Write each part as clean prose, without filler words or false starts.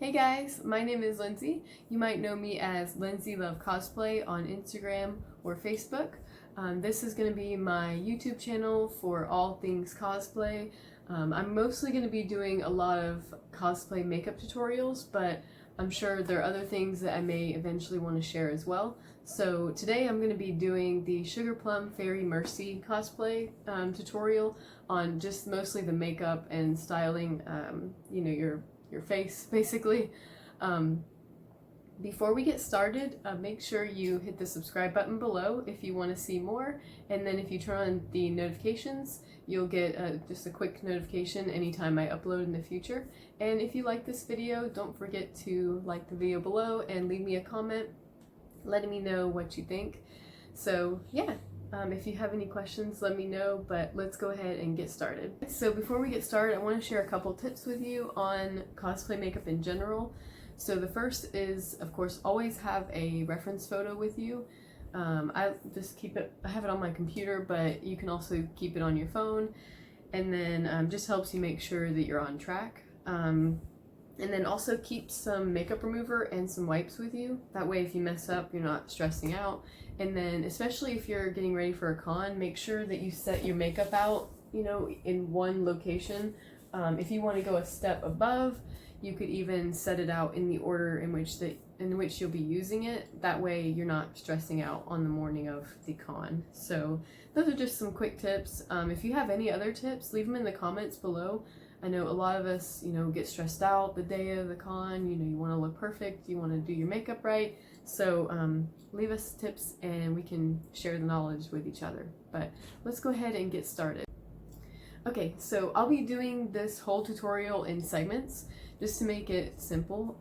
Hey guys, my name is Lindsay. You might know me as Lindsay Love Cosplay on Instagram or Facebook. This is going to be my YouTube channel for all things cosplay. I'm mostly going to be doing a lot of cosplay makeup tutorials, but I'm sure there are other things that I may eventually want to share as well. So today I'm going to be doing the Sugarplum Fairy Mercy cosplay tutorial on just mostly the makeup and styling, your face basically. Before we get started, make sure you hit the subscribe button below if you want to see more, and then if you turn on the notifications, you'll get just a quick notification anytime I upload in the future. And if you like this video, don't forget to like the video below and leave me a comment letting me know what you think. So yeah, if you have any questions, let me know, but let's go ahead and get started. So before we get started, I want to share a couple tips with you on cosplay makeup in general. So the first is, of course, always have a reference photo with you. I just keep it, I have it on my computer, but you can also keep it on your phone, and then just helps you make sure that you're on track. And then also keep some makeup remover and some wipes with you. That way if you mess up, you're not stressing out. And then especially if you're getting ready for a con, make sure that you set your makeup out, in one location. If you want to go a step above, you could even set it out in the order in which you'll be using it. That way you're not stressing out on the morning of the con. So those are just some quick tips. If you have any other tips, leave them in the comments below. I know a lot of us, get stressed out the day of the con. You want to look perfect, you want to do your makeup right. So leave us tips and we can share the knowledge with each other. But let's go ahead and get started. Okay, so I'll be doing this whole tutorial in segments just to make it simple.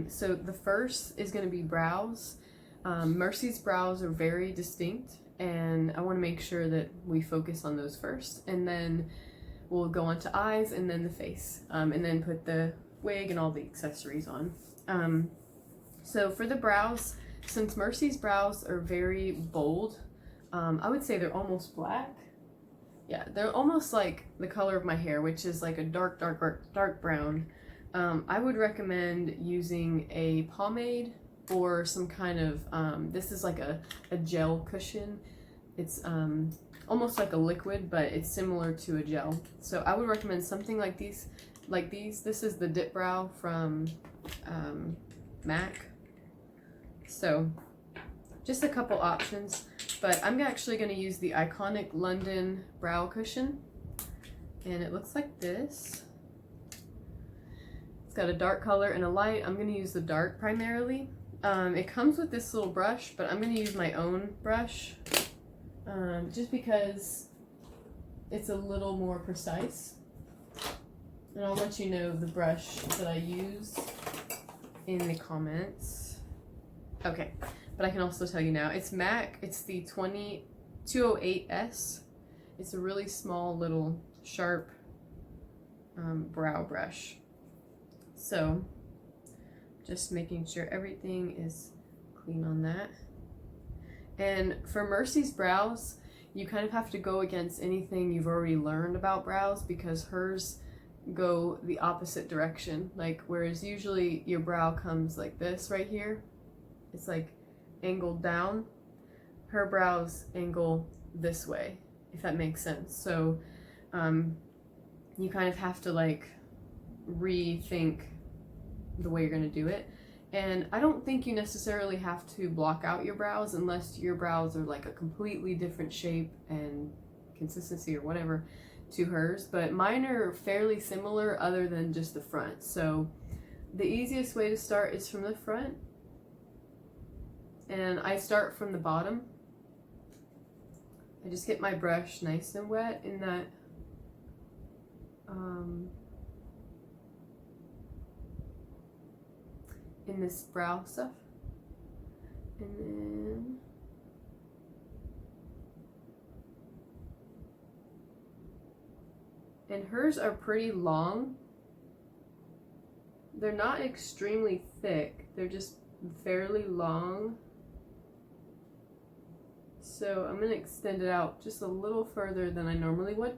So the first is going to be brows. Mercy's brows are very distinct, and I want to make sure that we focus on those first, and then we'll go on to eyes and then the face, and then put the wig and all the accessories on. So for the brows, since Mercy's brows are very bold, I would say they're almost black. Yeah, they're almost like the color of my hair, which is like a dark brown. I would recommend using a pomade or some kind of, this is like a gel cushion. It's almost like a liquid, but it's similar to a gel. So I would recommend something like these. This is the Dip Brow from MAC. So just a couple options, but I'm actually going to use the Iconic London Brow Cushion, and it looks like this. It's got a dark color and a light. I'm going to use the dark primarily. It comes with this little brush, but I'm going to use my own brush, just because it's a little more precise. And I'll let you know the brush that I use in the comments. Okay, but I can also tell you now, it's MAC, it's the 208S. It's a really small little sharp brow brush. So just making sure everything is clean on that. And for Mercy's brows, you kind of have to go against anything you've already learned about brows, because hers go the opposite direction. Like, whereas usually your brow comes like this right here, it's like angled down, her brows angle this way, if that makes sense. So you kind of have to like rethink the way you're going to do it. And I don't think you necessarily have to block out your brows unless your brows are like a completely different shape and consistency or whatever to hers, but mine are fairly similar other than just the front. So the easiest way to start is from the front, and I start from the bottom. I just get my brush nice and wet in that in this brow stuff, and hers are pretty long. They're not extremely thick, they're just fairly long. So I'm going to extend it out just a little further than I normally would.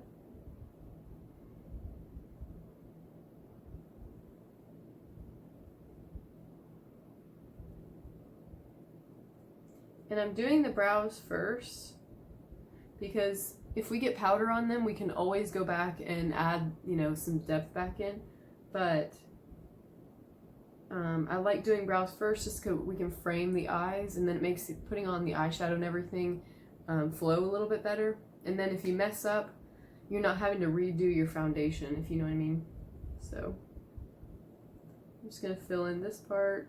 And I'm doing the brows first because if we get powder on them, we can always go back and add, you know, some depth back in. But I like doing brows first just because we can frame the eyes, and then it makes putting on the eyeshadow and everything flow a little bit better. And then if you mess up, you're not having to redo your foundation, if you know what I mean. So I'm just going to fill in this part.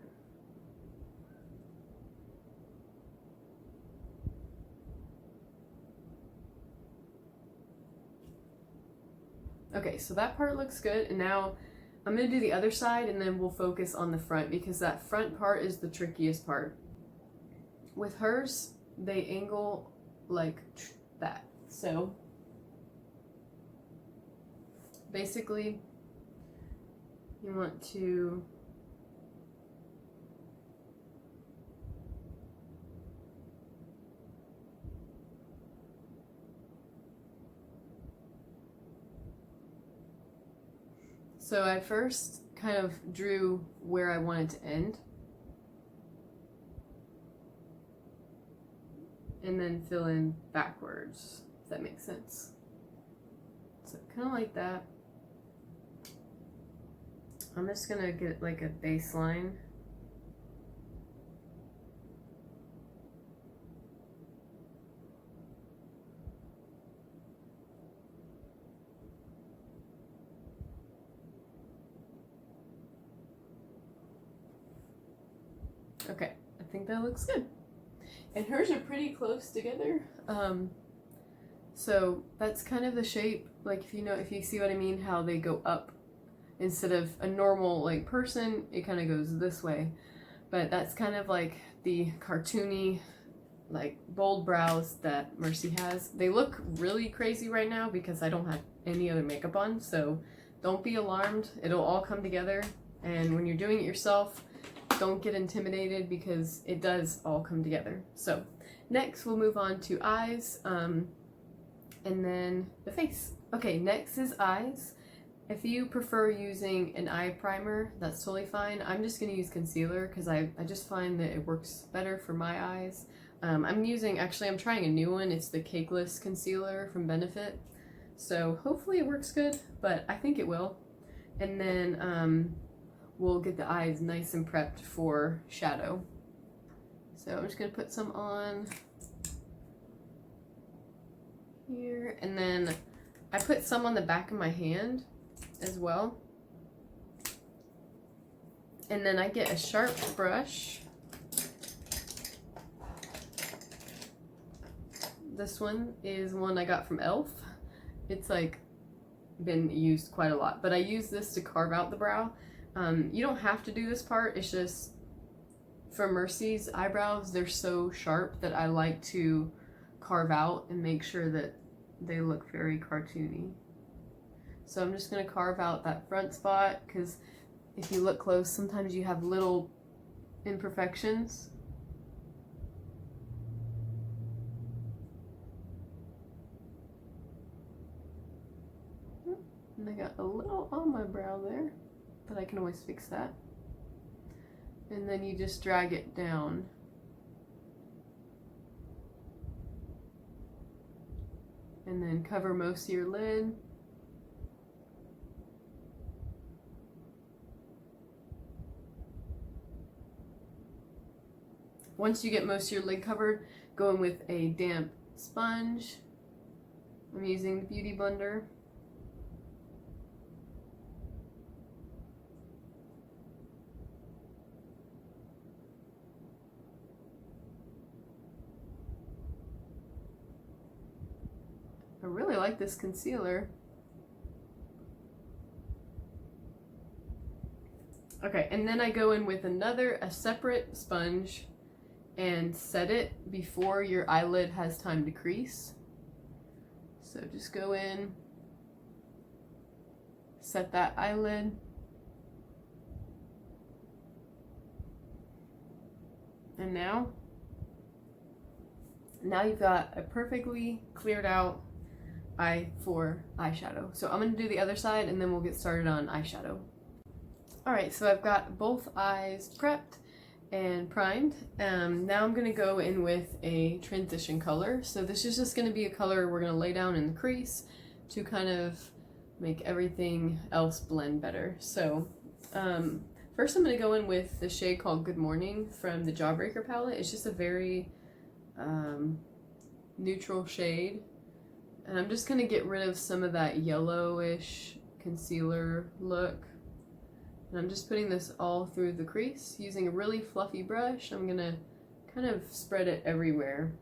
Okay, so that part looks good, and now I'm going to do the other side and then we'll focus on the front because that front part is the trickiest part. With hers, they angle like that. So basically you want to So I first kind of drew where I wanted to end, and then fill in backwards, if that makes sense. So kind of like that. I'm just gonna get like a baseline. Okay, I think that looks good. And hers are pretty close together. So that's kind of the shape, like if you see what I mean, how they go up instead of a normal like person, it kind of goes this way. But that's kind of like the cartoony, like bold brows that Mercy has. They look really crazy right now because I don't have any other makeup on, so don't be alarmed. It'll all come together, and when you're doing it yourself, don't get intimidated because it does all come together. So next we'll move on to eyes, and then the face. Okay, next is eyes. If you prefer using an eye primer, that's totally fine. I'm just going to use concealer because I just find that it works better for my eyes. I'm trying a new one. It's the Cakeless concealer from Benefit. So hopefully it works good, but I think it will. And then we'll get the eyes nice and prepped for shadow. So I'm just going to put some on here, and then I put some on the back of my hand as well. And then I get a sharp brush. This one is one I got from e.l.f. It's like been used quite a lot, but I use this to carve out the brow. You don't have to do this part, it's just for Mercy's eyebrows, they're so sharp that I like to carve out and make sure that they look very cartoony. So I'm just going to carve out that front spot because if you look close, sometimes you have little imperfections. And I got a little on my brow there, but I can always fix that. And then you just drag it down. And then cover most of your lid. Once you get most of your lid covered, go in with a damp sponge. I'm using the Beauty Blender. I really like this concealer. Okay, and then I go in with a separate sponge and set it before your eyelid has time to crease. So just go in, set that eyelid, and now you've got a perfectly cleared out eye for eyeshadow. So I'm going to do the other side and then we'll get started on eyeshadow. Alright, so I've got both eyes prepped, and primed. Now I'm going to go in with a transition color. So this is just going to be a color we're going to lay down in the crease to kind of make everything else blend better. So first I'm going to go in with the shade called Good Morning from the Jawbreaker palette. It's just a very neutral shade. And I'm just going to get rid of some of that yellowish concealer look. And I'm just putting this all through the crease using a really fluffy brush. I'm going to kind of spread it everywhere.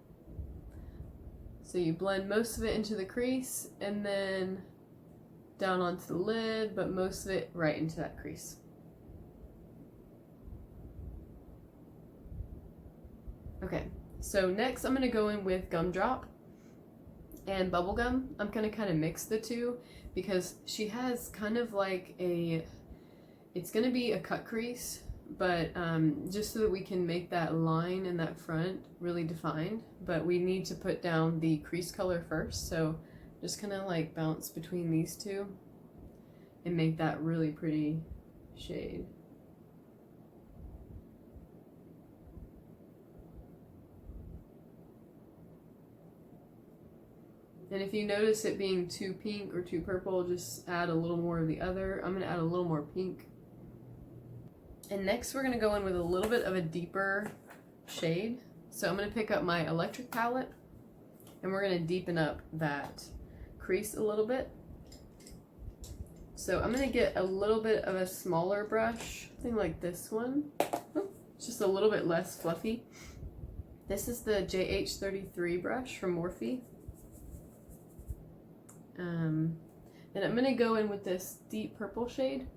So you blend most of it into the crease and then down onto the lid, but most of it right into that crease. Okay, so next I'm going to go in with Gumdrop and Bubblegum. I'm going to kind of mix the two because she has kind of like a, it's going to be a cut crease, but just so that we can make that line in that front really defined, but we need to put down the crease color first. So just kind of like bounce between these two and make that really pretty shade. And if you notice it being too pink or too purple, just add a little more of the other. I'm going to add a little more pink. And next we're going to go in with a little bit of a deeper shade. So I'm going to pick up my electric palette and we're going to deepen up that crease a little bit. So I'm going to get a little bit of a smaller brush, something like this one. It's just a little bit less fluffy. This is the JH33 brush from Morphe. And I'm going to go in with this deep purple shade.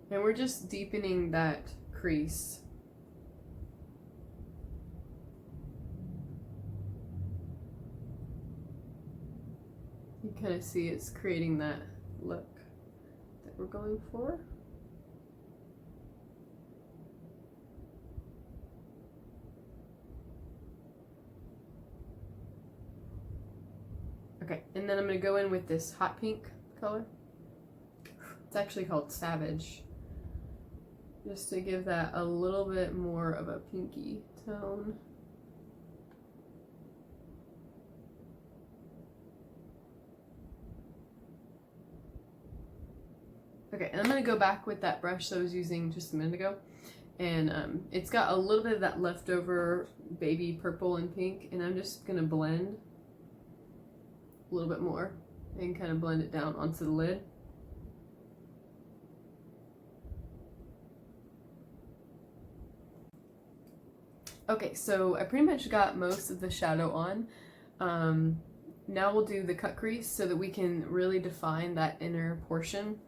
And we're just deepening that crease. You kind of see it's creating that look that we're going for. Okay, and then I'm going to go in with this hot pink color. It's actually called Savage. Just to give that a little bit more of a pinky tone. Okay, and I'm going to go back with that brush that I was using just a minute ago. And it's got a little bit of that leftover baby purple and pink. And I'm just going to blend a little bit more and kind of blend it down onto the lid. Okay, so I pretty much got most of the shadow on. Now we'll do the cut crease so that we can really define that inner portion.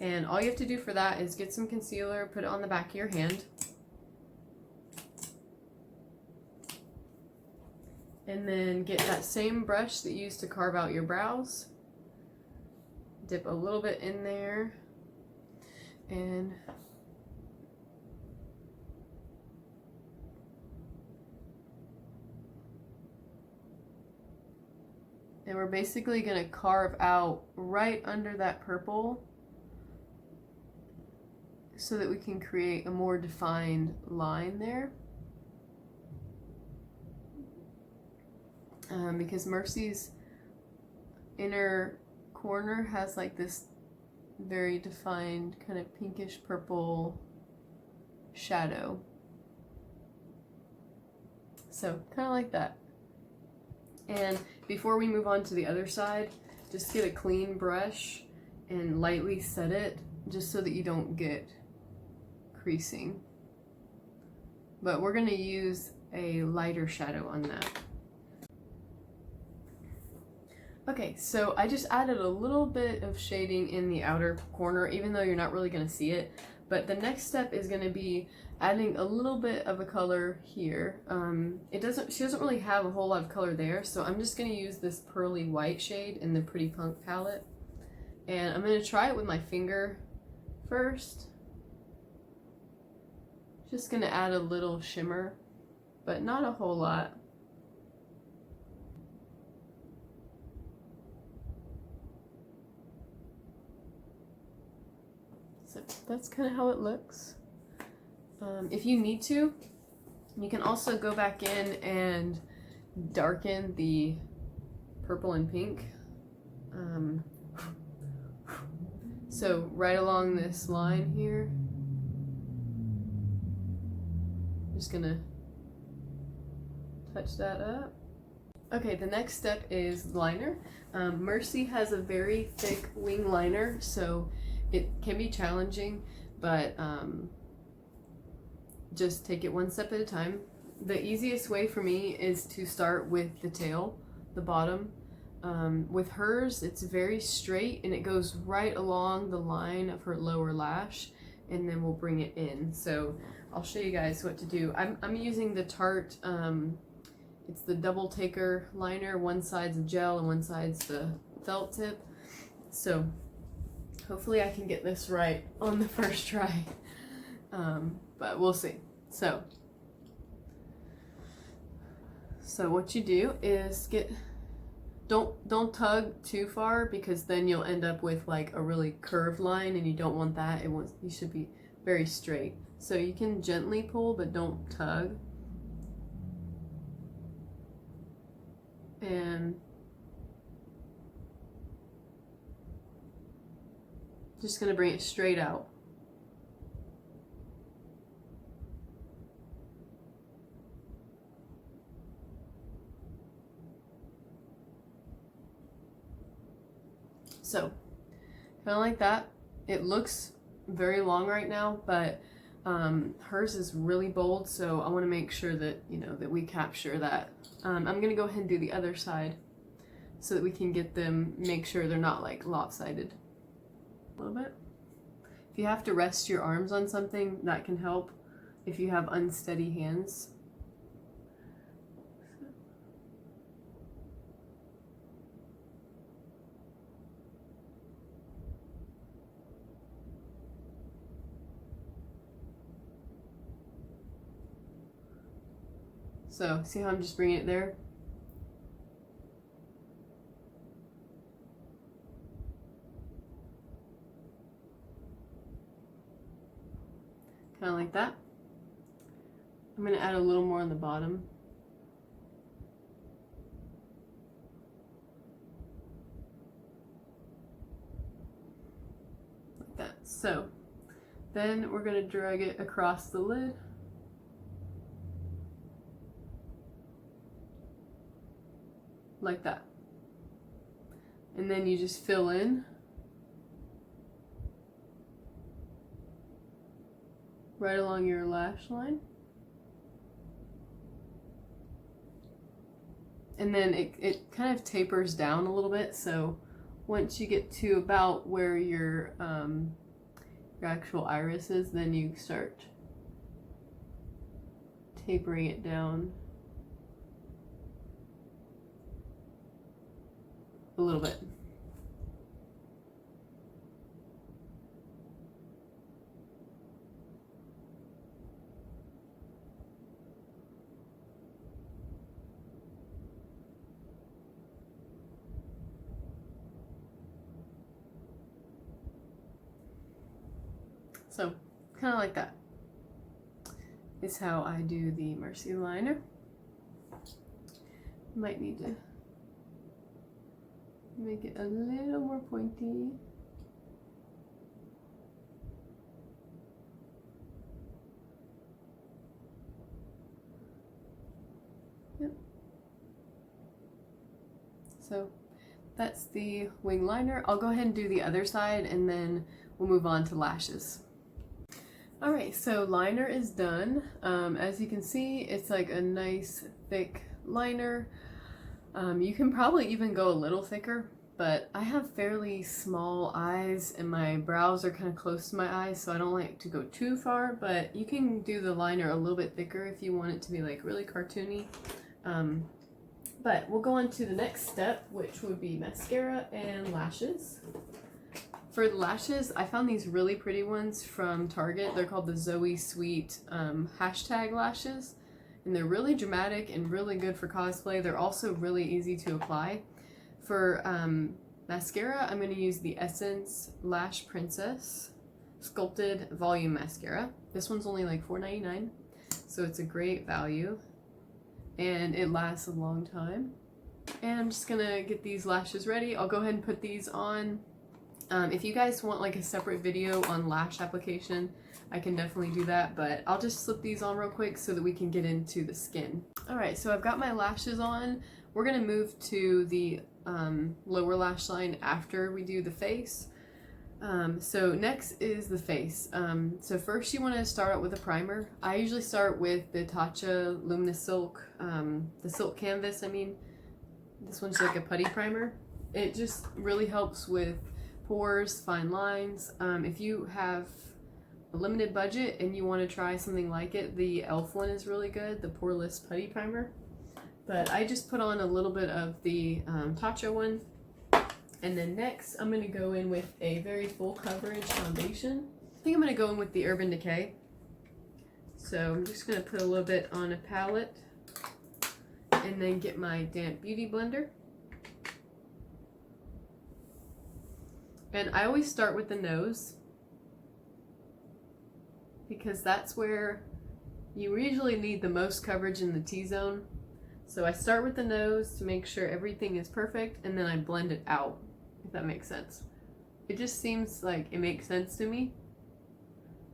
And all you have to do for that is get some concealer, put it on the back of your hand. And then get that same brush that you used to carve out your brows. Dip a little bit in there. And we're basically going to carve out right under that purple so that we can create a more defined line there. Because Mercy's inner corner has like this very defined kind of pinkish purple shadow. So kind of like that. And before we move on to the other side, just get a clean brush and lightly set it just so that you don't get creasing. But we're going to use a lighter shadow on that. Okay, so I just added a little bit of shading in the outer corner, even though you're not really going to see it. But the next step is going to be adding a little bit of a color here. She doesn't really have a whole lot of color there, so I'm just going to use this pearly white shade in the Pretty Punk palette. And I'm going to try it with my finger first. Just going to add a little shimmer, but not a whole lot. that's kind of how it looks. If you need to, you can also go back in and darken the purple and pink. So right along this line here, just gonna touch that up. Okay, the next step is liner. Mercy has a very thick wing liner, so it can be challenging, but just take it one step at a time. The easiest way for me is to start with the tail, the bottom. With hers, it's very straight and it goes right along the line of her lower lash, and then we'll bring it in. So I'll show you guys what to do. I'm using the Tarte, it's the double taker liner. One side's a gel and one side's the felt tip. So hopefully I can get this right on the first try, but we'll see. So what you do is don't tug too far, because then you'll end up with like a really curved line, and you don't want that. You should be very straight. So you can gently pull, but don't tug. And just gonna bring it straight out. So, kind of like that. It looks very long right now, but hers is really bold, so I want to make sure that, you know, that we capture that. I'm going to go ahead and do the other side so that we can get them, make sure they're not like lopsided. A little bit. If you have to rest your arms on something, that can help if you have unsteady hands. So, see how I'm just bringing it there? Kind of like that. I'm going to add a little more on the bottom. Like that. So, then we're going to drag it across the lid. Like that. And then you just fill in right along your lash line. And then it kind of tapers down a little bit, so once you get to about where your actual iris is, then you start tapering it down a little bit. So, kind of like that is how I do the Mercy liner. Might need to make it a little more pointy. Yep. So that's the wing liner. I'll go ahead and do the other side, and then we'll move on to lashes. Alright, so liner is done. As you can see, it's like a nice thick liner. You can probably even go a little thicker, but I have fairly small eyes and my brows are kind of close to my eyes, so I don't like to go too far, but you can do the liner a little bit thicker if you want it to be like really cartoony. But we'll go on to the next step, which would be mascara and lashes. For the lashes, I found these really pretty ones from Target. They're called the Zoe Sweet hashtag lashes. And they're really dramatic and really good for cosplay. They're also really easy to apply. For mascara, I'm going to use the Essence Lash Princess. Sculpted Volume Mascara. This one's only like $4.99, so it's a great value, and it lasts a long time. And I'm just gonna get these lashes ready. I'll go ahead and put these on. If you guys want like a separate video on lash application, I can definitely do that, but I'll just slip these on real quick so that we can get into the skin. Alright, so I've got my lashes on. We're gonna move to the lower lash line after we do the face. So next is the face. So first you want to start out with a primer. I usually start with the Tatcha Luminous Silk, the Silk Canvas, I mean. This one's like a putty primer. It just really helps with pores, fine lines. If you have a limited budget and you want to try something like it, the e.l.f. one is really good, the Poreless Putty Primer. But I just put on a little bit of the Tatcha one. And then next, I'm going to go in with a very full coverage foundation. I think I'm going to go in with the Urban Decay. So I'm just going to put a little bit on a palette and then get my damp beauty blender. And I always start with the nose because that's where you usually need the most coverage in the T-zone. So I start with the nose to make sure everything is perfect, and then I blend it out, if that makes sense. It just seems like it makes sense to me.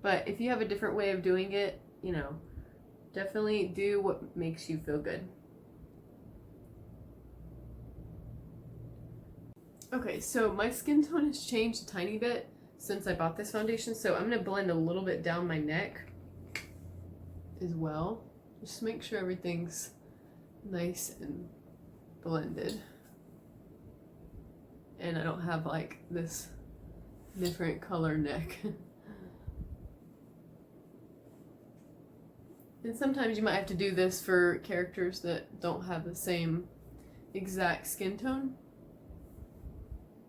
But if you have a different way of doing it, you know, definitely do what makes you feel good. Okay, so my skin tone has changed a tiny bit since I bought this foundation, so I'm going to blend a little bit down my neck as well. Just make sure everything's nice and blended. And I don't have like this different color neck. And sometimes you might have to do this for characters that don't have the same exact skin tone.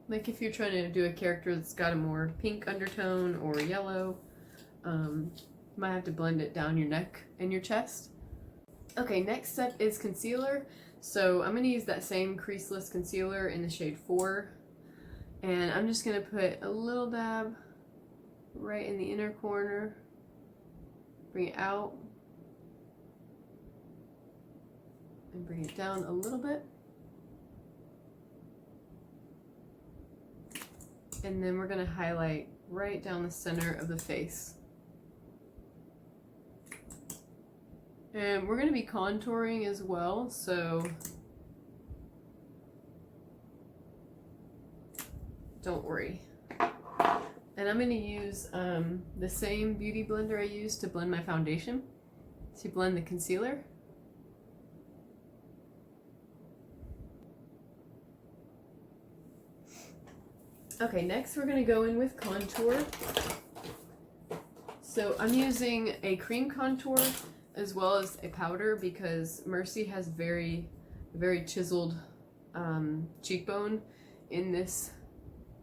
Like if you're trying to do a character that's got a more pink undertone or yellow, you might have to blend it down your neck and your chest. Okay, next step is concealer. So I'm going to use that same creaseless concealer in the shade 4. And I'm just going to put a little dab right in the inner corner. Bring it out. And bring it down a little bit. And then we're going to highlight right down the center of the face. And we're going to be contouring as well, so don't worry. And I'm going to use the same beauty blender I used to blend my foundation to blend the concealer. Okay, next we're going to go in with contour. So I'm using a cream contour as well as a powder because Mercy has very chiseled cheekbone in this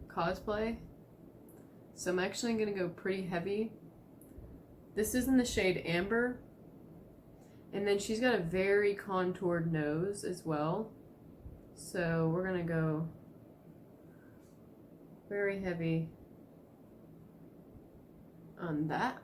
cosplay. So I'm actually going to go pretty heavy. This is in the shade Amber. And then she's got a very contoured nose as well. So we're going to go very heavy on that.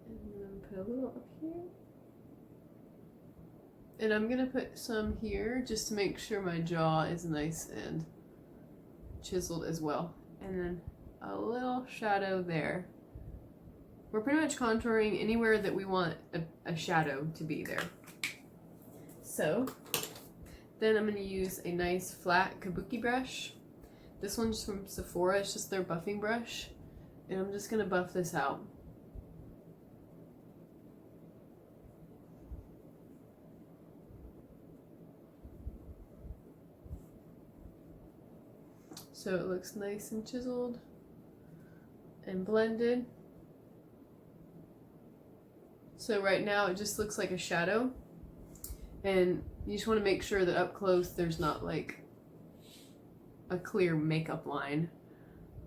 And then put a little up here. And I'm gonna put some here just to make sure my jaw is nice and chiseled as well. And then a little shadow there. We're pretty much contouring anywhere that we want a shadow to be there. So then I'm going to use a nice flat kabuki brush. This one's from Sephora, it's just their buffing brush. And I'm just going to buff this out. So it looks nice and chiseled and blended. So right now it just looks like a shadow, and you just want to make sure that up close there's not like a clear makeup line.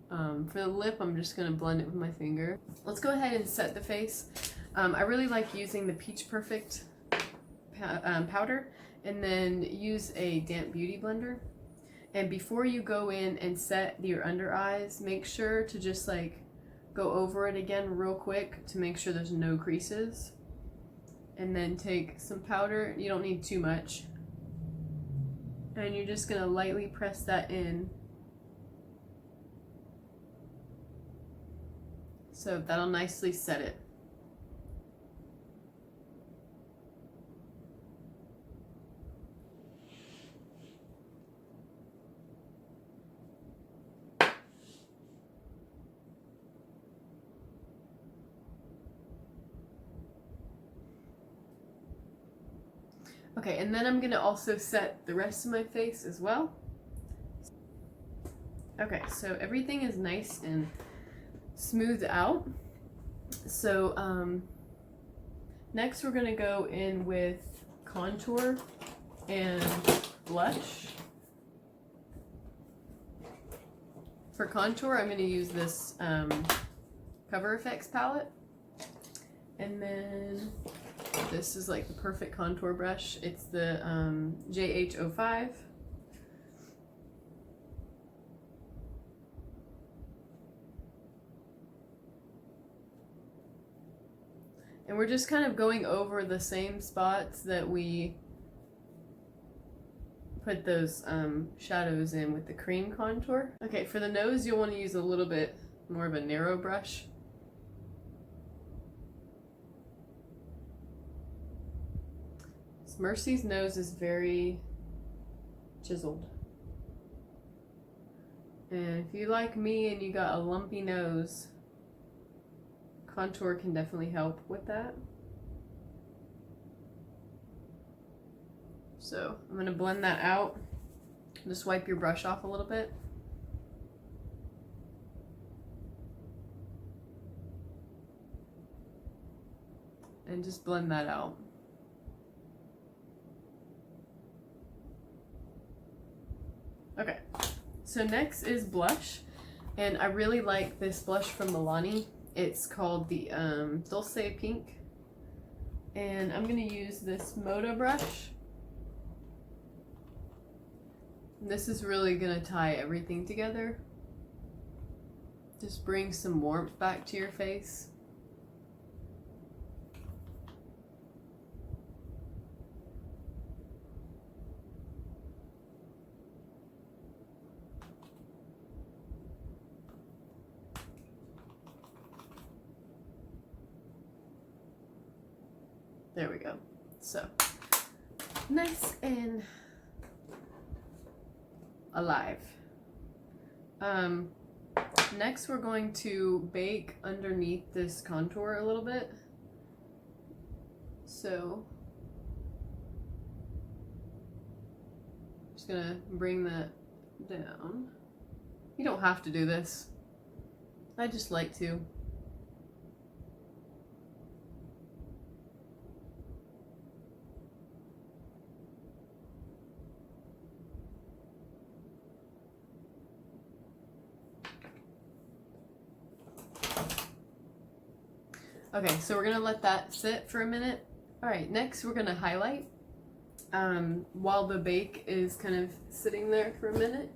For the lip, I'm just going to blend it with my finger. Let's go ahead and set the face. I really like using the Peach Perfect powder, and then use a damp beauty blender. And before you go in and set your under eyes, make sure to just like go over it again real quick to make sure there's no creases. And then take some powder, you don't need too much, and you're just gonna lightly press that in. So that'll nicely set it. Okay, and then I'm gonna also set the rest of my face as well. Okay, so everything is nice and smoothed out. So next we're gonna go in with contour and blush. For contour, I'm gonna use this Cover FX palette, and then this is like the perfect contour brush. It's the JH05. And we're just kind of going over the same spots that we put those shadows in with the cream contour. Okay, for the nose, you'll want to use a little bit more of a narrow brush. Mercy's nose is very chiseled. And if you like me and you got a lumpy nose, contour can definitely help with that. So I'm going to blend that out. Just wipe your brush off a little bit. And just blend that out. Okay, so next is blush, and I really like this blush from Milani. It's called the Dolce Pink, and I'm going to use this Moda brush. This is really going to tie everything together. Just bring some warmth back to your face. There we go. So, nice and alive. Next we're going to bake underneath this contour a little bit. So, just gonna bring that down. You don't have to do this. I just like to. Okay, so we're gonna let that sit for a minute. All right, next we're gonna highlight while the bake is kind of sitting there for a minute.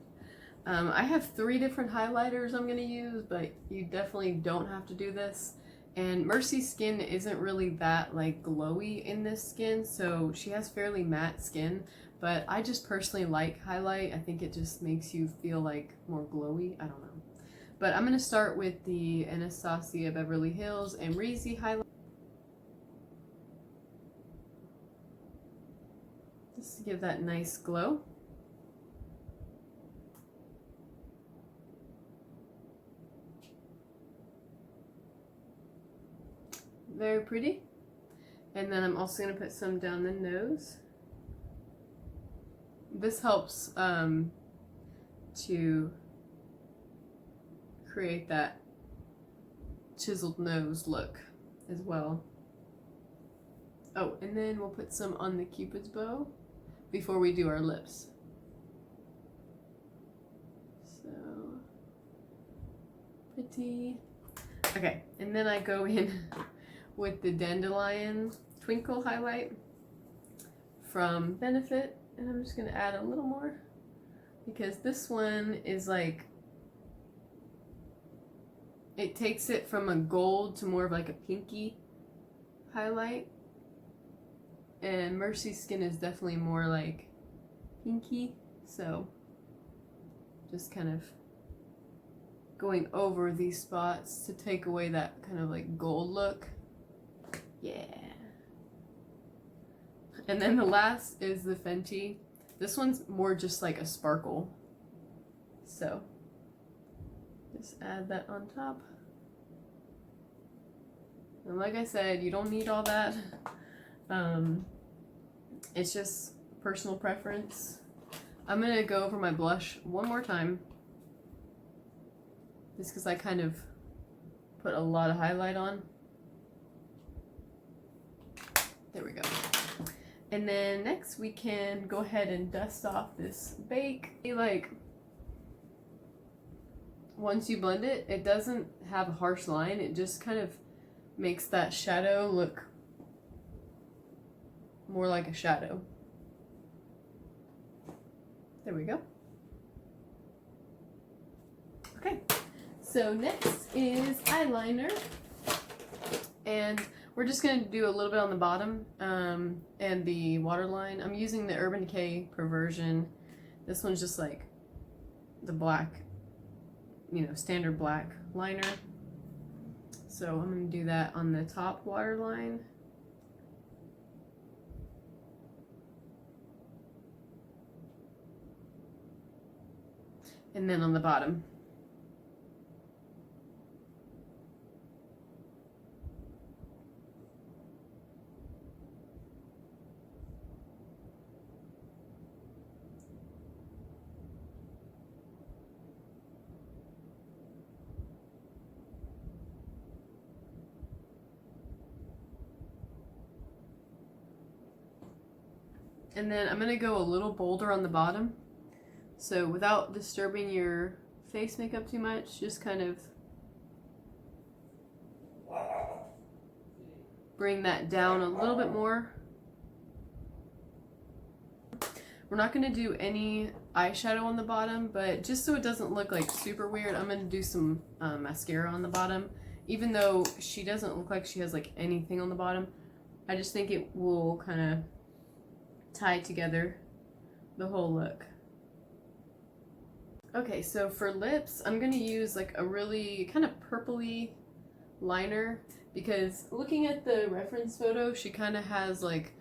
I have 3 different highlighters I'm gonna use, but you definitely don't have to do this. And Mercy's skin isn't really that like glowy in this skin, so she has fairly matte skin, but I just personally like highlight. I think it just makes you feel like more glowy. I don't know. But I'm going to start with the Anastasia Beverly Hills Amrezy highlight. Just to give that nice glow. Very pretty. And then I'm also going to put some down the nose. This helps to create that chiseled nose look as well. Oh, and then we'll put some on the Cupid's bow before we do our lips. So pretty. Okay, and then I go in with the Dandelion Twinkle highlight. from Benefit, and I'm just gonna add a little more because this one is like, it takes it from a gold to more of like a pinky highlight, and Mercy's skin is definitely more like pinky, so just kind of going over these spots to take away that kind of like gold look. Yeah. And then the last is the Fenty. This one's more just like a sparkle, so just add that on top. And like I said, you don't need all that. It's just personal preference. I'm gonna go over my blush one more time, just because I kind of put a lot of highlight on. There we go. And then next we can go ahead and dust off this bake. Like, once you blend it, it doesn't have a harsh line. It just kind of makes that shadow look more like a shadow. There we go. Okay, so next is eyeliner, and we're just going to do a little bit on the bottom and the waterline. I'm using the Urban Decay Perversion. This one's just like the black, you know, standard black liner. So I'm going to do that on the top waterline. And then on the bottom. And then I'm going to go a little bolder on the bottom. So without disturbing your face makeup too much, just kind of bring that down a little bit more. We're not going to do any eyeshadow on the bottom, but just so it doesn't look like super weird, I'm going to do some mascara on the bottom. Even though she doesn't look like she has like anything on the bottom, I just think it will kind of tie together the whole look. Okay, so for lips, I'm going to use like a really kind of purpley liner, because looking at the reference photo, she kind of has like,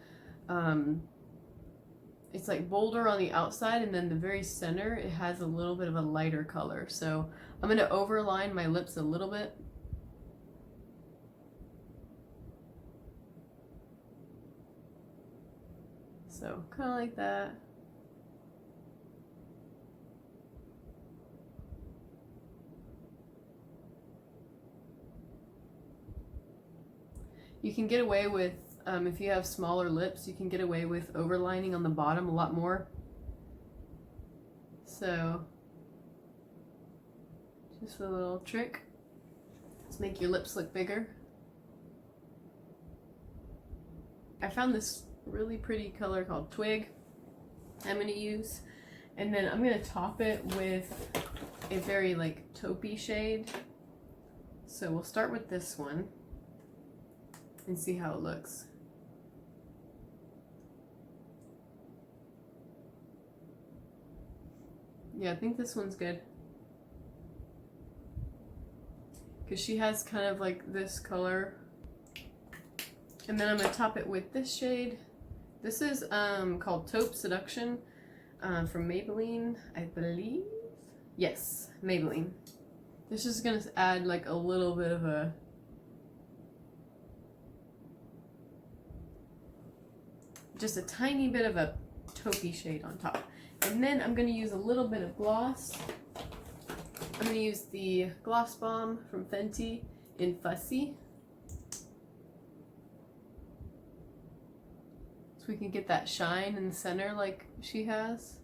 it's like bolder on the outside, and then the very center, it has a little bit of a lighter color. So I'm going to overline my lips a little bit. So kind of like that. You can get away with, if you have smaller lips, you can get away with overlining on the bottom a lot more. So, just a little trick. Let's make your lips look bigger. I found this really pretty color called Twig I'm going to use. And then I'm going to top it with a very like taupey shade. So we'll start with this one and see how it looks. Yeah, I think this one's good, because she has kind of like this color. And then I'm going to top it with this shade. This is called Taupe Seduction from Maybelline, I believe. Yes, Maybelline. This is going to add like a little bit of a just a tiny bit of a taupey shade on top. And then I'm going to use a little bit of gloss. I'm going to use the Gloss Bomb from Fenty in Fussy, so we can get that shine in the center like she has.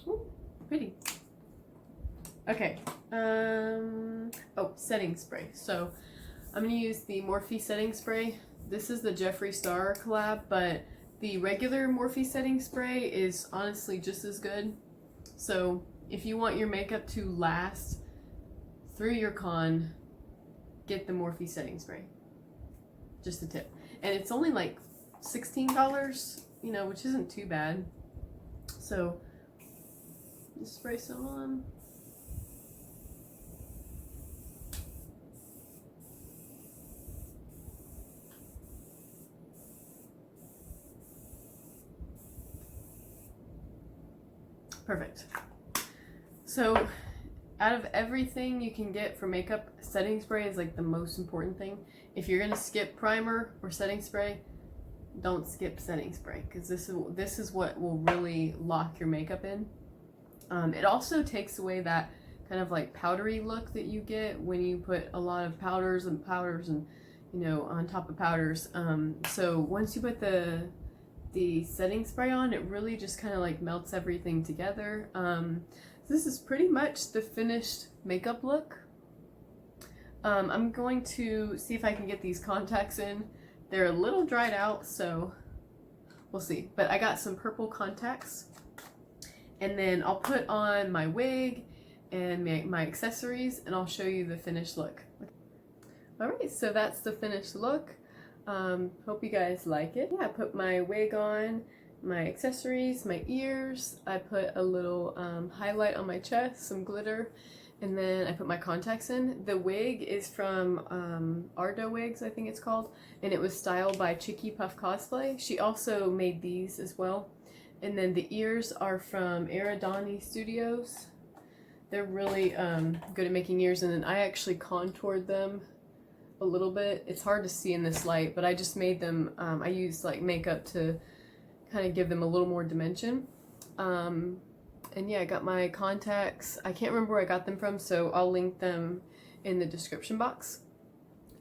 Ooh, pretty. Okay. Oh, setting spray. So I'm going to use the Morphe setting spray. This is the Jeffree Star collab, but the regular Morphe setting spray is honestly just as good. So if you want your makeup to last through your con, get the Morphe setting spray. Just a tip. And it's only like $16, you know, which isn't too bad. So just spray some on. Perfect. So out of everything you can get for makeup, setting spray is like the most important thing. If you're gonna skip primer or setting spray, don't skip setting spray, because this is what will really lock your makeup in. It also takes away that kind of like powdery look that you get when you put a lot of powders and you know, on top of powders. So once you put the setting spray on, it really just kind of like melts everything together. This is pretty much the finished makeup look. I'm going to see if I can get these contacts in. They're a little dried out, so we'll see. But I got some purple contacts, and then I'll put on my wig and my accessories, and I'll show you the finished look. Alright, so that's the finished look. Hope you guys like it. Yeah, I put my wig on, my accessories, my ears. I put a little highlight on my chest, some glitter, and then I put my contacts in. The wig is from Ardo Wigs, I think it's called, and it was styled by Chicky Puff Cosplay. She also made these as well. And then the ears are from Aradani Studios. They're really good at making ears, and then I actually contoured them a little bit. It's hard to see in this light, but I just made them, I used like makeup to kind of give them a little more dimension. And yeah, I got my contacts. I can't remember where I got them from, so I'll link them in the description box.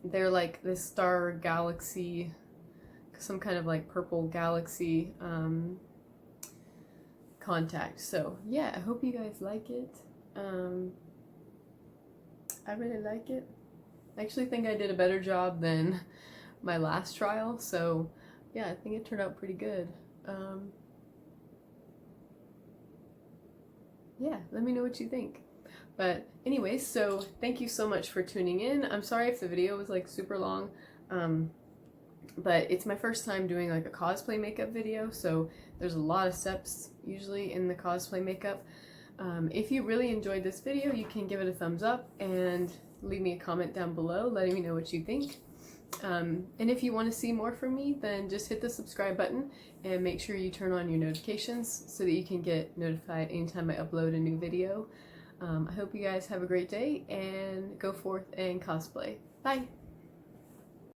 They're like this star galaxy, some kind of like purple galaxy contact. So yeah, I hope you guys like it. I really like it. I actually think I did a better job than my last trial, so yeah, I think it turned out pretty good. Yeah, let me know what you think. But anyways, so thank you so much for tuning in. I'm sorry if the video was like super long, but it's my first time doing like a cosplay makeup video, so there's a lot of steps usually in the cosplay makeup. If you really enjoyed this video, you can give it a thumbs up and leave me a comment down below letting me know what you think. And if you want to see more from me, then just hit the subscribe button and make sure you turn on your notifications so that you can get notified anytime I upload a new video. I hope you guys have a great day and go forth and cosplay. Bye!